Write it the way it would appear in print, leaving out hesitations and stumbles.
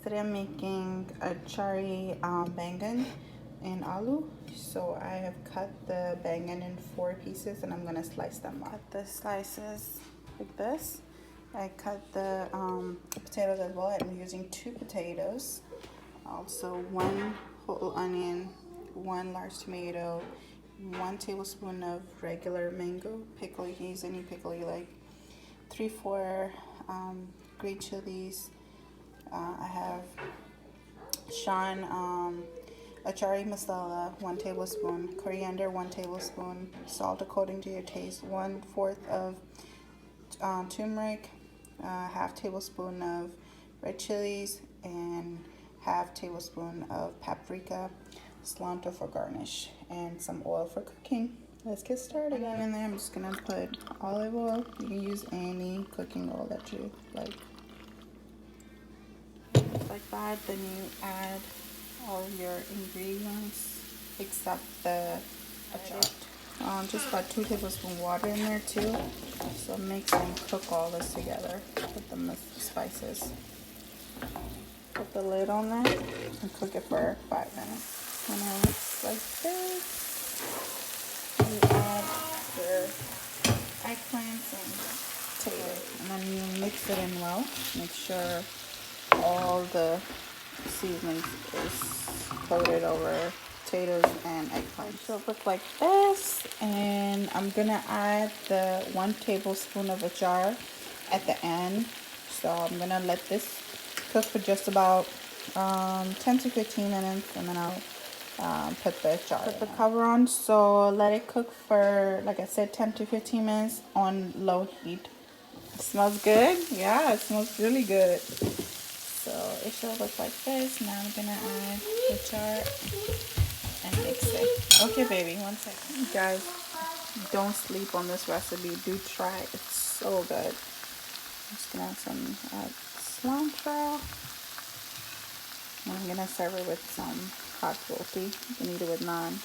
Today I'm making Achari baingan and aloo. So I have cut the baingan in 4 pieces and I'm gonna slice them up. Cut the slices like this. I cut the potatoes as well. I'm using 2 potatoes. Also 1 whole onion, 1 large tomato, 1 tablespoon of regular mango pickle. You can use any pickle you like. 3-4 green chilies. I have Achari masala, 1 tablespoon, coriander, 1 tablespoon, salt according to your taste, 1/4 of turmeric, half tablespoon of red chilies, and half tablespoon of paprika, cilantro for garnish, and some oil for cooking. Let's get started. And in there, I'm just gonna put olive oil. You can use any cooking oil that you like. Like that, then you add all your ingredients except the achar. Just about 2 tablespoons water in there too. So mix and cook all this together with the spices. Put the lid on there and cook it for 5 minutes. And then it's like this. You add your eggplants and potato, and then you mix it in well. Make sure all the seasonings is coated over potatoes and eggplant. So it looks like this, and I'm gonna add the 1 tablespoon of achar at the end. So I'm gonna let this cook for just about 10 to 15 minutes, and then I'll put the achar. Put the cover on. So let it cook for, like I said, 10 to 15 minutes on low heat. It smells good. Yeah, it smells really good. So it should look like this. Now I'm gonna add the char and mix it. Okay, baby, 1 second. You guys, don't sleep on this recipe. Do try it. It's so good. I'm just gonna add some cilantro. And I'm gonna serve it with some hot roti. You can eat it with naan.